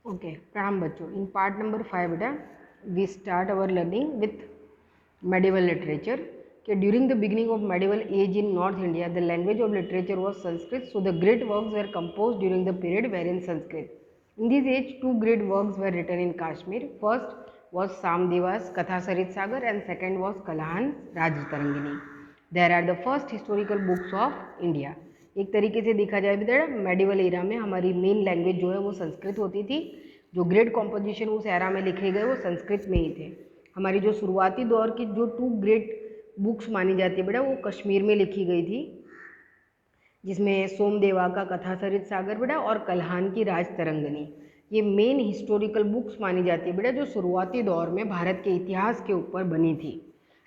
Okay, प्रणाम बच्चों। In part number 5 बेटा we start our learning with medieval literature कि during the beginning of medieval age in north India the language of literature was Sanskrit, so the great works were compose during the period were in Sanskrit. In this age, two great works were written in Kashmir. First was Samdeva's Katha Sarit Sagar and second was Kalahan's Rajtarangini. There are the first historical books of India. एक तरीके से देखा जाए बेटा medieval era में हमारी main language जो है वो संस्कृत होती थी. जो ग्रेट कॉम्पोजिशन उस एरा में लिखे गए वो संस्कृत में ही थे. हमारी जो शुरुआती दौर की जो टू ग्रेट बुक्स मानी जाती है बेटा वो कश्मीर में लिखी गई थी, जिसमें सोमदेवा का कथा सरित सागर बेटा और कल्हान की राज तरंगनी. ये मेन हिस्टोरिकल बुक्स मानी जाती है बेटा जो शुरुआती दौर में भारत के इतिहास के ऊपर बनी थी.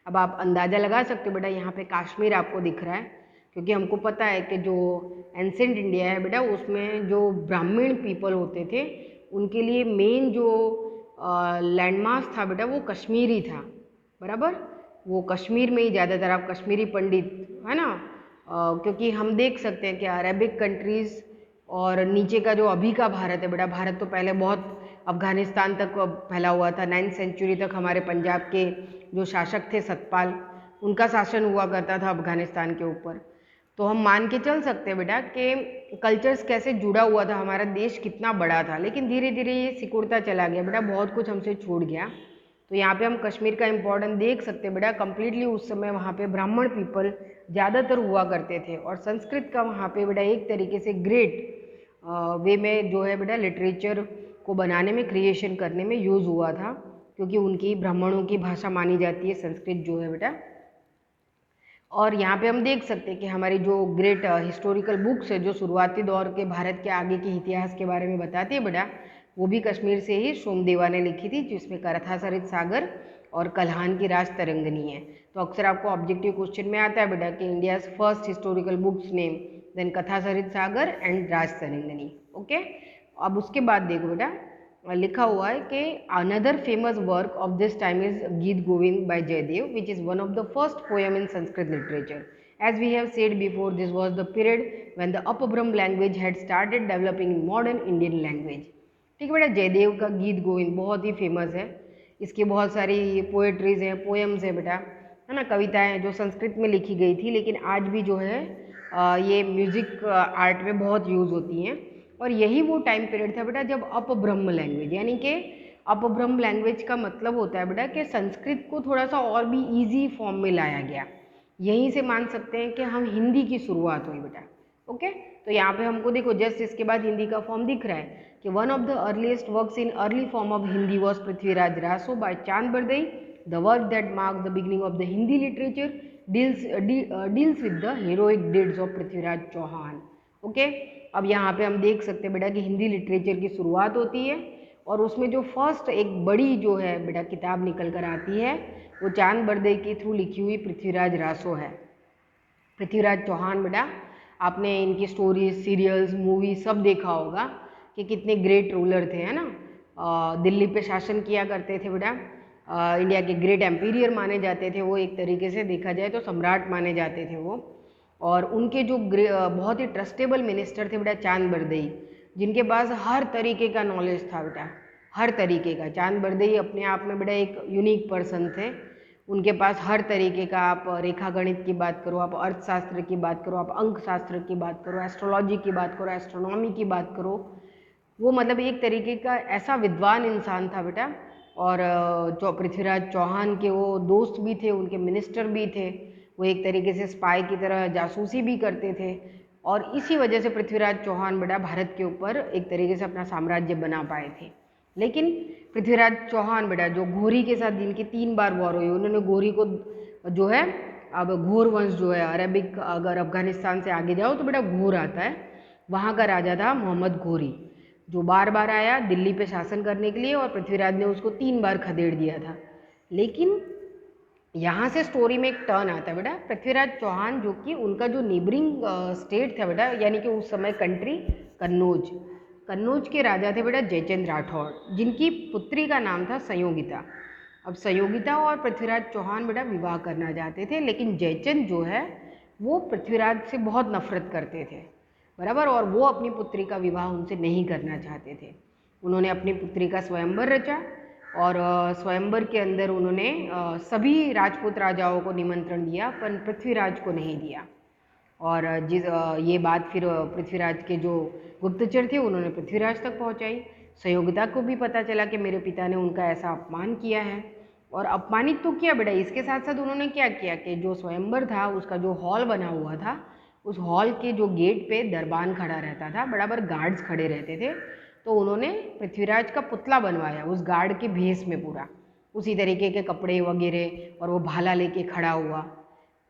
अब आप अंदाज़ा लगा सकते हो बेटा, यहाँ पे कश्मीर आपको दिख रहा है क्योंकि हमको पता है कि जो एंसेंट इंडिया है बेटा उसमें जो ब्राह्मण पीपल होते थे उनके लिए मेन जो लैंडमार्क था बेटा वो कश्मीर ही था. बराबर, वो कश्मीर में ही ज़्यादातर आप कश्मीरी पंडित है ना, क्योंकि हम देख सकते हैं कि अरेबिक कंट्रीज़ और नीचे का जो अभी का भारत है बेटा, भारत तो पहले बहुत अफ़गानिस्तान तक फैला हुआ था. 9th सेंचुरी तक हमारे पंजाब के जो शासक थे सतपाल, उनका शासन हुआ करता था अफ़गानिस्तान के ऊपर. तो हम मान के चल सकते हैं बेटा कि कल्चर्स कैसे जुड़ा हुआ था, हमारा देश कितना बड़ा था. लेकिन धीरे धीरे ये सिकुड़ता चला गया बेटा, बहुत कुछ हमसे छूट गया. तो यहाँ पे हम कश्मीर का इम्पोर्टेंस देख सकते हैं बेटा. कम्प्लीटली उस समय वहाँ पे ब्राह्मण पीपल ज़्यादातर हुआ करते थे और संस्कृत का वहाँ पे बेटा एक तरीके से ग्रेट वे में जो है बेटा लिटरेचर को बनाने में, क्रिएशन करने में यूज़ हुआ था, क्योंकि उनकी ब्राह्मणों की भाषा मानी जाती है संस्कृत जो है बेटा. और यहाँ पे हम देख सकते हैं कि हमारी जो ग्रेट हिस्टोरिकल बुक्स है जो शुरुआती दौर के भारत के आगे के इतिहास के बारे में बताती है बेटा, वो भी कश्मीर से ही सोमदेवा ने लिखी थी, जिसमें कथा सरित सागर और कल्हान की राज तरंगनी है. तो अक्सर आपको ऑब्जेक्टिव क्वेश्चन में आता है बेटा कि India's first historical books name, then Katha Sarit Sagar and Raj Tarangini. Okay, अब उसके बाद देखो बेटा लिखा हुआ है कि another famous work of this time is Geet Govind by Jayadev, which is one of the first poem in Sanskrit literature. As we have said before, this was the period when the Upabram language had started developing in modern Indian language. ठीक है बेटा, जयदेव का गीत गोविंद बहुत ही famous है. इसकी बहुत सारी पोएट्रीज हैं, पोएम्स है बेटा, है ना, कविताएं जो संस्कृत में लिखी गई थी, लेकिन आज भी जो है ये म्यूजिक आर्ट में बहुत यूज़ होती हैं. और यही वो टाइम पीरियड था बेटा जब अपब्रह्म लैंग्वेज, यानी कि अपब्रह्म लैंग्वेज का मतलब होता है बेटा कि संस्कृत को थोड़ा सा और भी ईजी फॉर्म में लाया गया. यहीं से मान सकते हैं कि हम हिंदी की शुरुआत हुई बेटा. ओके, तो यहाँ पे हमको देखो जस्ट इसके बाद हिंदी का फॉर्म दिख रहा है कि one of the earliest works in early form of Hindi was Prithviraj Raso by Chand Bardai. The work that mark the beginning of the Hindi literature deals with the heroic deeds of Prithviraj Chauhan. Okay, अब यहाँ पे हम देख सकते हैं बेटा कि हिंदी लिटरेचर की शुरुआत होती है और उसमें जो फर्स्ट एक बड़ी जो है बेटा किताब निकल कर आती है वो चांद बरदई के थ्रू लिखी हुई पृथ्वीराज रासो है. पृथ्वीराज चौहान बेटा, आपने इनकी स्टोरीज, सीरियल्स, मूवी सब देखा होगा कि कितने ग्रेट रूलर थे, है ना. दिल्ली पे शासन किया करते थे बेटा. इंडिया के ग्रेट एम्पीरियर माने जाते थे वो, एक तरीके से देखा जाए तो सम्राट माने जाते थे वो. और उनके जो बहुत ही ट्रस्टेबल मिनिस्टर थे बेटा चांद बरदई, जिनके पास हर तरीके का नॉलेज था बेटा, हर तरीके का. चांद बरदई अपने आप में बेटा एक यूनिक पर्सन थे. उनके पास हर तरीके का, आप रेखा गणित की बात करो, आप अर्थशास्त्र की बात करो, आप अंक शास्त्र की बात करो, एस्ट्रोलॉजी की बात करो, एस्ट्रोनॉमी की बात करो, वो मतलब एक तरीके का ऐसा विद्वान इंसान था बेटा. और जो पृथ्वीराज चौहान के वो दोस्त भी थे, उनके मिनिस्टर भी थे. वो एक तरीके से स्पाई की तरह जासूसी भी करते थे और इसी वजह से पृथ्वीराज चौहान बेटा भारत के ऊपर एक तरीके से अपना साम्राज्य बना पाए थे. लेकिन पृथ्वीराज चौहान बेटा जो घोरी के साथ जिनकी 3 बार वॉर हुई, उन्होंने घोरी को जो है, अब घोर वंश जो है अरेबिक, अगर अफगानिस्तान से आगे जाओ तो बेटा घोर आता है, वहाँ का राजा था मोहम्मद घोरी, जो बार बार आया दिल्ली पे शासन करने के लिए और पृथ्वीराज ने उसको 3 बार खदेड़ दिया था. लेकिन यहाँ से स्टोरी में एक टर्न आता है बेटा. पृथ्वीराज चौहान जो कि उनका जो नेबरिंग स्टेट था बेटा, यानी कि उस समय कंट्री कन्नौज, कन्नौज के राजा थे बेटा जयचंद राठौड़, जिनकी पुत्री का नाम था संयोगिता. अब संयोगिता और पृथ्वीराज चौहान बेटा विवाह करना चाहते थे, लेकिन जयचंद जो है वो पृथ्वीराज से बहुत नफरत करते थे, बराबर, और वो अपनी पुत्री का विवाह उनसे नहीं करना चाहते थे. उन्होंने अपनी पुत्री का स्वयंवर रचा और स्वयंवर के अंदर उन्होंने सभी राजपूत राजाओं को निमंत्रण दिया, पर पृथ्वीराज को नहीं दिया। और ये बात फिर पृथ्वीराज के जो गुप्तचर थे उन्होंने पृथ्वीराज तक पहुंचाई। संयोगिता को भी पता चला कि मेरे पिता ने उनका ऐसा अपमान किया है, और अपमानित तो किया बेटा, इसके साथ साथ उन्होंने क्या किया कि जो स्वयंवर था उसका जो हॉल बना हुआ था, उस हॉल के जो गेट पे दरबान खड़ा रहता था, बराबर गार्ड्स खड़े रहते थे, तो उन्होंने पृथ्वीराज का पुतला बनवाया उस गार्ड के भेष में, पूरा उसी तरीके के कपड़े वगैरह, और वो भाला लेके खड़ा हुआ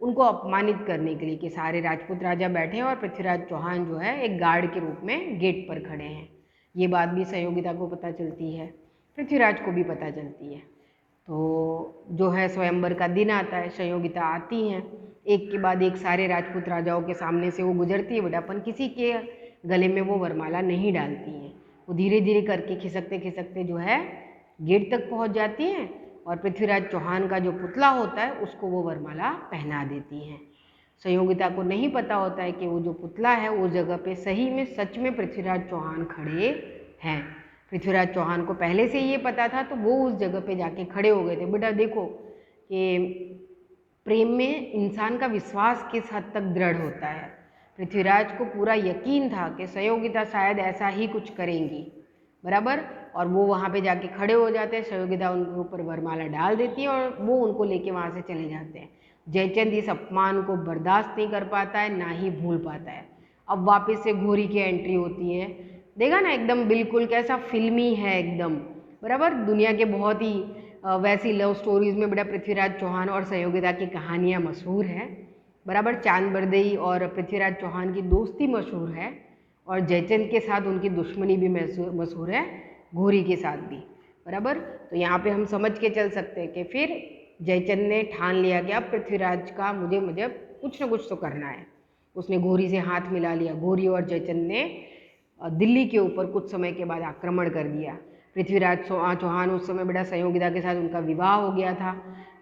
उनको अपमानित करने के लिए कि सारे राजपूत राजा बैठे हैं और पृथ्वीराज चौहान जो है एक गार्ड के रूप में गेट पर खड़े हैं। ये बात भी संयोगिता को पता चलती है, पृथ्वीराज को भी पता चलती है। तो जो है स्वयंवर का दिन आता है, संयोगिता आती हैं, एक के बाद एक सारे राजपूत राजाओं के सामने से वो गुजरती है बेटा, अपन किसी के गले में वो वरमाला नहीं डालती हैं। वो धीरे धीरे करके खिसकते खिसकते जो है गेट तक पहुंच जाती हैं, और पृथ्वीराज चौहान का जो पुतला होता है उसको वो वरमाला पहना देती हैं। संयोगिता को नहीं पता होता है कि वो जो पुतला है उस जगह पे सही में सच में पृथ्वीराज चौहान खड़े हैं। पृथ्वीराज चौहान को पहले से ये पता था, तो वो उस जगह पे जाके खड़े हो गए थे। बेटा देखो कि प्रेम में इंसान का विश्वास किस हद तक दृढ़ होता है। पृथ्वीराज को पूरा यकीन था कि संयोगिता शायद ऐसा ही कुछ करेंगी, बराबर, और वो वहाँ पे जाके खड़े हो जाते हैं, संयोगिता उनके ऊपर वरमाला डाल देती है और वो उनको लेके वहाँ से चले जाते हैं। जयचंद इस अपमान को बर्दाश्त नहीं कर पाता है, ना ही भूल पाता है। अब वापस से घोरी की एंट्री होती है, देखा ना एकदम बिल्कुल कैसा फिल्मी है एकदम, बराबर। दुनिया के बहुत ही वैसी लव स्टोरीज में बेटा पृथ्वीराज चौहान और संयोगिता की कहानियाँ मशहूर हैं, बराबर। चांद बरदई और पृथ्वीराज चौहान की दोस्ती मशहूर है, और जयचंद के साथ उनकी दुश्मनी भी मशहूर है, घोरी के साथ भी, बराबर। तो यहाँ पे हम समझ के चल सकते हैं कि फिर जयचंद ने ठान लिया कि अब पृथ्वीराज का मुझे कुछ ना कुछ तो करना है। उसने घोरी से हाथ मिला लिया। घोरी और जयचंद ने दिल्ली के ऊपर कुछ समय के बाद आक्रमण कर दिया। पृथ्वीराज चौहान उस समय बेटा संयोगिता के साथ उनका विवाह हो गया था,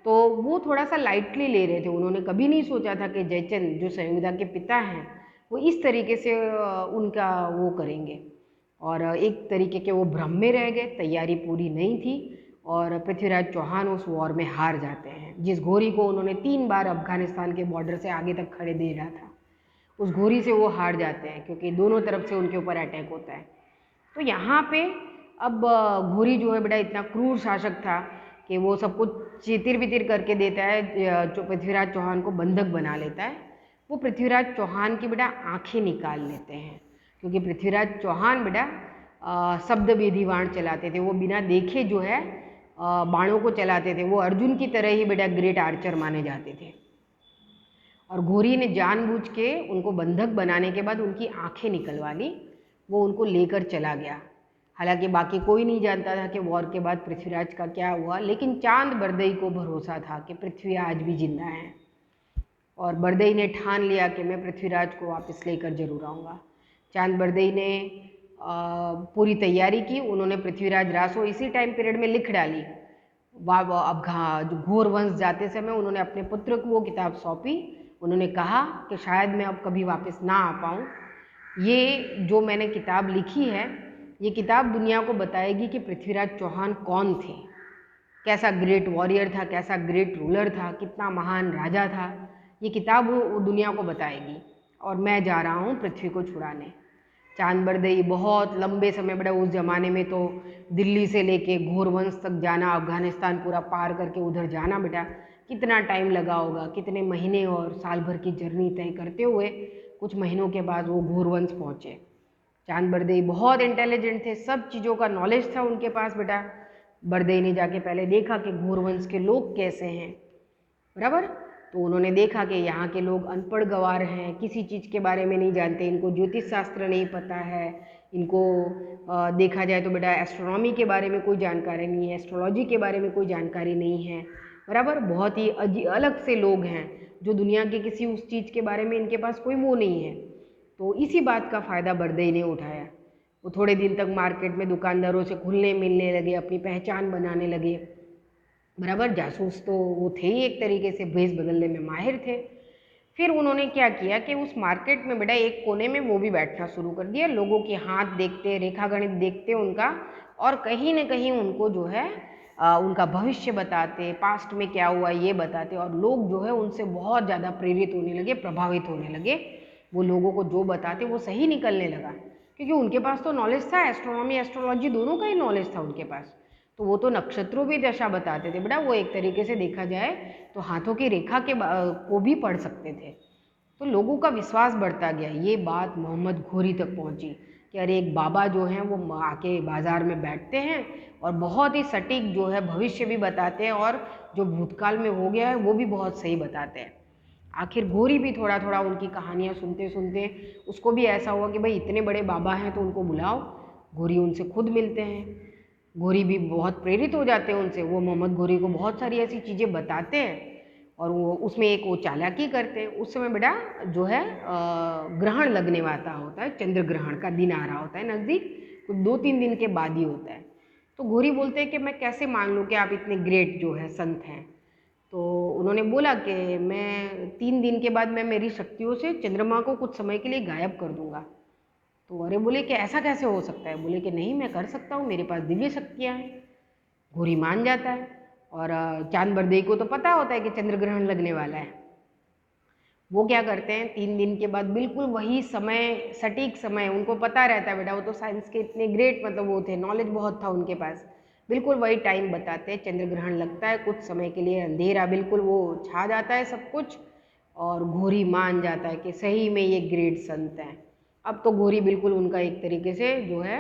तो वो थोड़ा सा लाइटली ले रहे थे। उन्होंने कभी नहीं सोचा था कि जयचंद जो संयोगिता के पिता हैं वो इस तरीके से उनका वो करेंगे, और एक तरीके के वो भ्रम में रह गए, तैयारी पूरी नहीं थी, और पृथ्वीराज चौहान उस वॉर में हार जाते हैं। जिस घोरी को उन्होंने 3 बार अफगानिस्तान के बॉर्डर से आगे तक खड़े दे रहा था, उस घोरी से वो हार जाते हैं, क्योंकि दोनों तरफ से उनके ऊपर अटैक होता है। तो यहाँ पे अब घोरी जो है बेटा इतना क्रूर शासक था कि वो सब कुछ चितिर बितिर करके देता है, जो पृथ्वीराज चौहान को बंधक बना लेता है। वो पृथ्वीराज चौहान की बेटा आँखें निकाल लेते हैं, क्योंकि पृथ्वीराज चौहान बेटा शब्द वेदी बाण चलाते थे। वो बिना देखे जो है बाणों को चलाते थे। वो अर्जुन की तरह ही बेटा ग्रेट आर्चर माने जाते थे, और घोरी ने जानबूझ के उनको बंधक बनाने के बाद उनकी आंखें निकलवा ली। वो उनको लेकर चला गया। हालांकि बाकी कोई नहीं जानता था कि वॉर के बाद पृथ्वीराज का क्या हुआ, लेकिन चांद बरदई को भरोसा था कि पृथ्वी आज भी जिंदा है, और बरदई ने ठान लिया कि मैं पृथ्वीराज को वापस लेकर जरूर आऊँगा। चांद बरदई ने पूरी तैयारी की। उन्होंने पृथ्वीराज रासो इसी टाइम पीरियड में लिख डाली। अब जो घोर वंश जाते समय उन्होंने अपने पुत्र को वो किताब सौंपी। उन्होंने कहा कि शायद मैं अब कभी वापस ना आ पाऊँ। ये जो मैंने किताब लिखी है, ये किताब दुनिया को बताएगी कि पृथ्वीराज चौहान कौन थे, कैसा ग्रेट वॉरियर था, कैसा ग्रेट रूलर था, कितना महान राजा था। ये किताब वो दुनिया को बताएगी, और मैं जा रहा हूँ पृथ्वी को छुड़ाने। चांद बरदई बहुत लंबे समय बेटा, उस ज़माने में तो दिल्ली से लेके घोरवंश तक जाना, अफगानिस्तान पूरा पार करके उधर जाना बेटा कितना टाइम लगा होगा, कितने महीने और साल भर की जर्नी तय करते हुए कुछ महीनों के बाद वो घोरवंश पहुँचे। चांद बरदई बहुत इंटेलिजेंट थे, सब चीज़ों का नॉलेज था उनके पास बेटा। बरदई ने जाके पहले देखा कि घोरवंश के लोग कैसे हैं, बराबर। तो उन्होंने देखा कि यहाँ के लोग अनपढ़ गंवार हैं, किसी चीज़ के बारे में नहीं जानते, इनको ज्योतिष शास्त्र नहीं पता है, इनको देखा जाए तो बेटा एस्ट्रोनॉमी के बारे में कोई जानकारी नहीं है, एस्ट्रोलॉजी के बारे में कोई जानकारी नहीं है, बराबर। बहुत ही अलग से लोग हैं जो दुनिया के किसी उस चीज़ के बारे में इनके पास कोई वो नहीं है। तो इसी बात का फ़ायदा बरदई ने उठाया। वो थोड़े दिन तक मार्केट में दुकानदारों से घुलने मिलने लगे, अपनी पहचान बनाने लगे, बराबर। जासूस तो वो थे ही, एक तरीके से भेष बदलने में माहिर थे। फिर उन्होंने क्या किया कि उस मार्केट में बेटा एक कोने में वो भी बैठना शुरू कर दिया, लोगों के हाथ देखते, रेखा गणित देखते उनका, और कहीं न कहीं उनको जो है उनका भविष्य बताते, पास्ट में क्या हुआ ये बताते, और लोग जो है उनसे बहुत ज़्यादा प्रेरित होने लगे, प्रभावित होने लगे। वो लोगों को जो बताते वो सही निकलने लगा, क्योंकि उनके पास तो नॉलेज था, एस्ट्रोनॉमी एस्ट्रोलॉजी दोनों का ही नॉलेज था उनके पास। तो वो तो नक्षत्रों भी दशा बताते थे बेटा, वो एक तरीके से देखा जाए तो हाथों की रेखा के को भी पढ़ सकते थे। तो लोगों का विश्वास बढ़ता गया। ये बात मोहम्मद घोरी तक पहुंची कि अरे एक बाबा जो हैं वो आके बाज़ार में बैठते हैं और बहुत ही सटीक जो है भविष्य भी बताते हैं, और जो भूतकाल में हो गया है वो भी बहुत सही बताते हैं। आखिर घोरी भी थोड़ा थोड़ा उनकी कहानियाँ सुनते सुनते उसको भी ऐसा हुआ कि भाई इतने बड़े बाबा हैं तो उनको बुलाओ। घोरी उनसे खुद मिलते हैं। घोरी भी बहुत प्रेरित हो जाते हैं उनसे। वो मोहम्मद घोरी को बहुत सारी ऐसी चीज़ें बताते हैं, और वो उसमें एक वो चालाकी करते हैं। उस समय बेटा जो है ग्रहण लगने वाला होता है, चंद्र ग्रहण का दिन आ रहा होता है नज़दीक, कुछ 2-3 दिन के बाद ही होता है। तो घोरी बोलते हैं कि मैं कैसे मान लूँ कि आप इतने ग्रेट जो है संत हैं। तो उन्होंने बोला कि मैं 3 दिन के बाद मैं मेरी शक्तियों से चंद्रमा को कुछ समय के लिए गायब कर दूंगा। तो अरे बोले कि ऐसा कैसे हो सकता है? बोले कि नहीं, मैं कर सकता हूँ, मेरे पास दिव्य शक्तियाँ हैं। घोरी मान जाता है, और चांद बरदई को तो पता होता है कि चंद्र ग्रहण लगने वाला है। वो क्या करते हैं, 3 दिन के बाद बिल्कुल वही समय, सटीक समय उनको पता रहता है बेटा, वो तो साइंस के इतने ग्रेट मतलब वो थे, नॉलेज बहुत था उनके पास। बिल्कुल वही टाइम बताते हैं, चंद्र ग्रहण लगता है, कुछ समय के लिए अंधेरा बिल्कुल वो छा जाता है सब कुछ, और घोरी मान जाता है कि सही में ये ग्रेट संत हैं। अब तो घोरी बिल्कुल उनका एक तरीके से जो है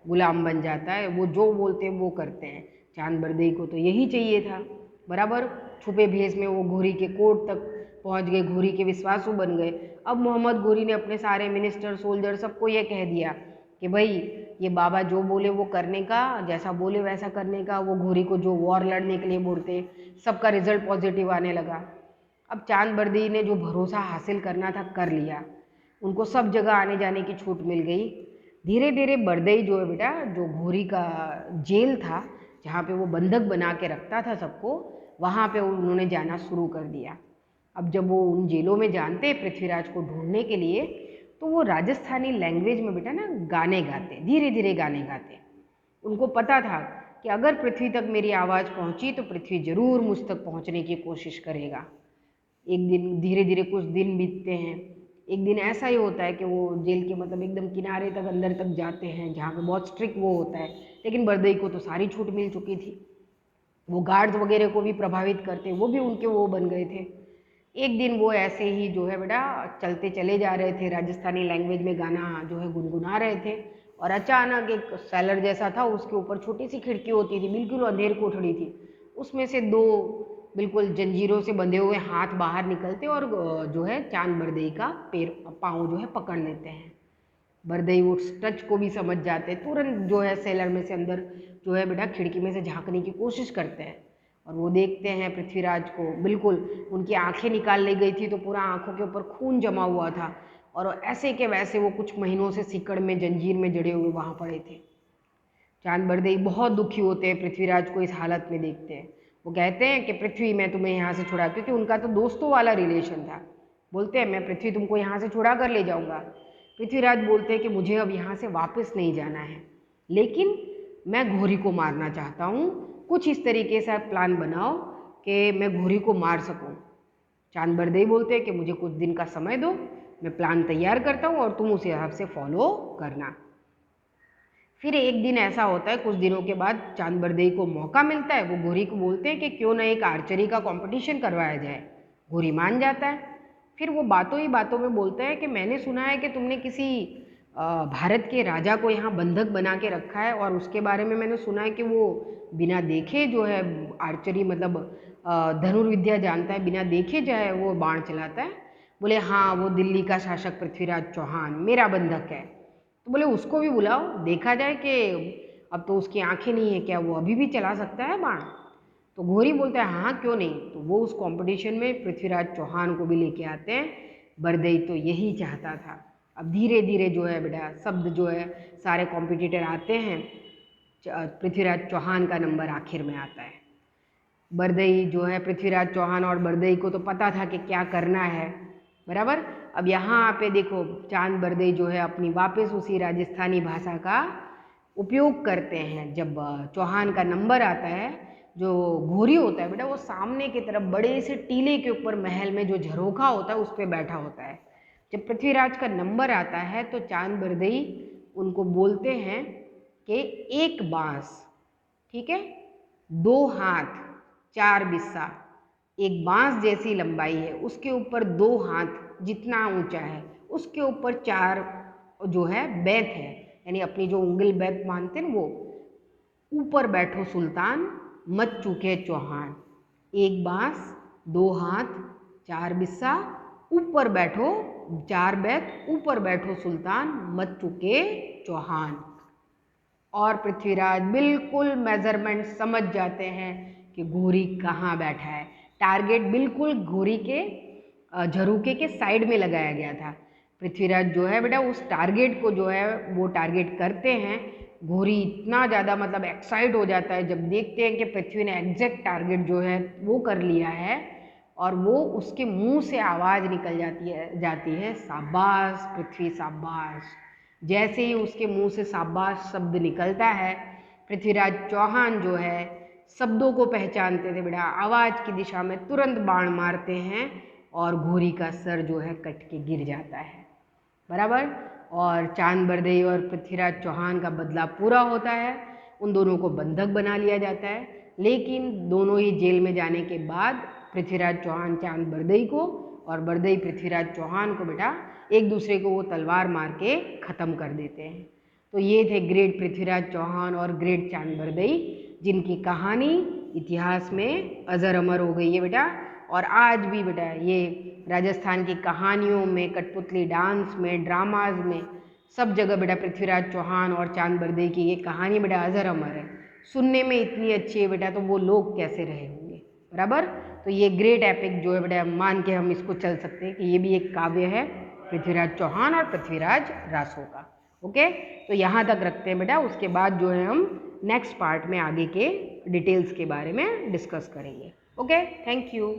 गुलाम बन जाता है, वो जो बोलते हैं वो करते हैं। चांद बरदई को तो यही चाहिए था, बराबर छुपे भेष में वो घोरी के कोर्ट तक पहुंच गए, घोरी के विश्वासु बन गए। अब मोहम्मद घोरी ने अपने सारे मिनिस्टर, सोल्जर सबको ये कह दिया कि भाई ये बाबा जो बोले वो करने का, जैसा बोले वैसा करने का। वो घोरी को जो वॉर लड़ने के लिए बोलते, सबका रिजल्ट पॉजिटिव आने लगा। अब चांद बरदई ने जो भरोसा हासिल करना था कर लिया, उनको सब जगह आने जाने की छूट मिल गई। धीरे धीरे बरदई जो है बेटा, जो घोरी का जेल था जहाँ पे वो बंधक बना के रखता था सबको, वहाँ पे उन्होंने जाना शुरू कर दिया। अब जब वो उन जेलों में जानते पृथ्वीराज को ढूंढने के लिए, तो वो राजस्थानी लैंग्वेज में बेटा ना गाने गाते, धीरे धीरे गाने गाते। उनको पता था कि अगर पृथ्वी तक मेरी आवाज़ पहुंची तो पृथ्वी जरूर मुझ तक पहुंचने की कोशिश करेगा। एक दिन धीरे धीरे कुछ दिन बीतते हैं। एक दिन ऐसा ही होता है कि वो जेल के मतलब एकदम किनारे तक अंदर तक जाते हैं जहाँ पे बहुत स्ट्रिक्ट वो होता है, लेकिन बरदई को तो सारी छूट मिल चुकी थी। वो गार्ड्स वगैरह को भी प्रभावित करते, वो भी उनके वो बन गए थे। एक दिन वो ऐसे ही जो है बेटा चलते चले जा रहे थे, राजस्थानी लैंग्वेज में गाना जो है गुनगुना रहे थे, और अचानक एक सेलर जैसा था, उसके ऊपर छोटी सी खिड़की होती थी, बिल्कुल अंधेर कोठड़ी थी। उसमें से 2 बिल्कुल जंजीरों से बंधे हुए हाथ बाहर निकलते और जो है चांद बरदई का पाँव जो है पकड़ लेते हैं। बरदई उस टच को भी समझ जाते, तुरंत जो है सेलर में से अंदर जो है बेटा खिड़की में से झांकने की कोशिश करते हैं, और वो देखते हैं पृथ्वीराज को। बिल्कुल उनकी आंखें निकाल ली गई थी, तो पूरा आंखों के ऊपर खून जमा हुआ था, और ऐसे के वैसे वो कुछ महीनों से सिकड़ में, जंजीर में जड़े हुए वहाँ पड़े थे। चांद बरदई बहुत दुखी होते हैं पृथ्वीराज को इस हालत में देखते हैं। वो कहते हैं कि पृथ्वी, मैं तुम्हें यहाँ से छुड़ा, क्योंकि उनका तो दोस्तों वाला रिलेशन था। बोलते हैं मैं पृथ्वी तुमको यहाँ से छुड़ा कर ले जाऊँगा। पृथ्वीराज बोलते हैं कि मुझे अब यहाँ से वापस नहीं जाना है, लेकिन मैं घोरी को मारना चाहता हूँ। कुछ इस तरीके से प्लान बनाओ कि मैं घोरी को मार सकूँ। चांद बरदई बोलते हैं कि मुझे कुछ दिन का समय दो, मैं प्लान तैयार करता हूँ और तुम उस हिसाब से फॉलो करना। फिर एक दिन ऐसा होता है, कुछ दिनों के बाद चांद बरदई को मौका मिलता है। वो घोरी को बोलते हैं कि क्यों ना एक आर्चरी का कंपटीशन करवाया जाए। घोरी मान जाता है। फिर वो बातों ही बातों में बोलता है कि मैंने सुना है कि तुमने किसी भारत के राजा को यहाँ बंधक बना के रखा है, और उसके बारे में मैंने सुना है कि वो बिना देखे जो है आर्चरी मतलब धनुर्विद्या जानता है, बिना देखे जो है वो बाण चलाता है। बोले हाँ, वो दिल्ली का शासक पृथ्वीराज चौहान मेरा बंधक है। तो बोले उसको भी बुलाओ, देखा जाए कि अब तो उसकी आंखें नहीं है, क्या वो अभी भी चला सकता है बाण। तो घोरी बोलता है हाँ क्यों नहीं। तो वो उस कंपटीशन में पृथ्वीराज चौहान को भी लेके आते हैं। बरदई तो यही चाहता था। अब धीरे धीरे जो है बेटा शब्द जो है सारे कॉम्पिटिटर आते हैं, पृथ्वीराज चौहान का नंबर आखिर में आता है। बरदई जो है, पृथ्वीराज चौहान और बरदई को तो पता था कि क्या करना है। बराबर। अब यहाँ पे देखो चांद बरदई जो है अपनी वापस उसी राजस्थानी भाषा का उपयोग करते हैं। जब चौहान का नंबर आता है, जो घोरी होता है बेटा वो सामने की तरफ बड़े से टीले के ऊपर महल में जो झरोखा होता है उस पर बैठा होता है। जब पृथ्वीराज का नंबर आता है तो चांद बरदई उनको बोलते हैं कि एक बांस, ठीक है, 2 हाथ 4 बिस्सा, एक बांस जैसी लंबाई है, उसके ऊपर 2 हाथ जितना ऊंचा है, उसके ऊपर 4 जो है बेत है, यानी अपनी जो उंगल बेत मानते हैं वो, ऊपर बैठो सुल्तान मत चूके चौहान। एक बांस 2 हाथ 4 बिस्सा, ऊपर बैठो 4 बेत, ऊपर बैठो सुल्तान मत चूके चौहान। और पृथ्वीराज बिल्कुल मेजरमेंट समझ जाते हैं कि घोरी कहाँ बैठा है। टारगेट बिल्कुल घोरी के झरोखे के साइड में लगाया गया था। पृथ्वीराज जो है बेटा उस टारगेट को जो है वो टारगेट करते हैं। घोरी इतना ज़्यादा मतलब एक्साइट हो जाता है जब देखते हैं कि पृथ्वी ने एग्जैक्ट टारगेट जो है वो कर लिया है, और वो उसके मुंह से आवाज़ निकल जाती है शाबाश पृथ्वी शाबाश। जैसे ही उसके मुंह से शाबाश शब्द निकलता है, पृथ्वीराज चौहान जो है शब्दों को पहचानते थे बेटा, आवाज़ की दिशा में तुरंत बाण मारते हैं और घोरी का सर जो है कट के गिर जाता है। बराबर। और चांद बरदई और पृथ्वीराज चौहान का बदला पूरा होता है, उन दोनों को बंधक बना लिया जाता है। लेकिन दोनों ही जेल में जाने के बाद पृथ्वीराज चौहान चांद बरदई को और बरदई पृथ्वीराज चौहान को बेटा एक दूसरे को वो तलवार मार के ख़त्म कर देते हैं। तो ये थे ग्रेट पृथ्वीराज चौहान और ग्रेट चांद बरदई, जिनकी कहानी इतिहास में अजर अमर हो गई है बेटा। और आज भी बेटा ये राजस्थान की कहानियों में, कठपुतली डांस में, ड्रामाज में, सब जगह बेटा पृथ्वीराज चौहान और चांद बरदई की ये कहानी बेटा अजर अमर है। सुनने में इतनी अच्छी है बेटा, तो वो लोग कैसे रहे होंगे। बराबर। तो ये ग्रेट एपिक जो है बेटा मान के हम इसको चल सकते हैं कि ये भी एक काव्य है पृथ्वीराज चौहान और पृथ्वीराज रासो का। ओके, तो यहाँ तक रखते हैं बेटा। उसके बाद जो है हम नेक्स्ट पार्ट में आगे के डिटेल्स के बारे में डिस्कस करेंगे। Okay, thank you.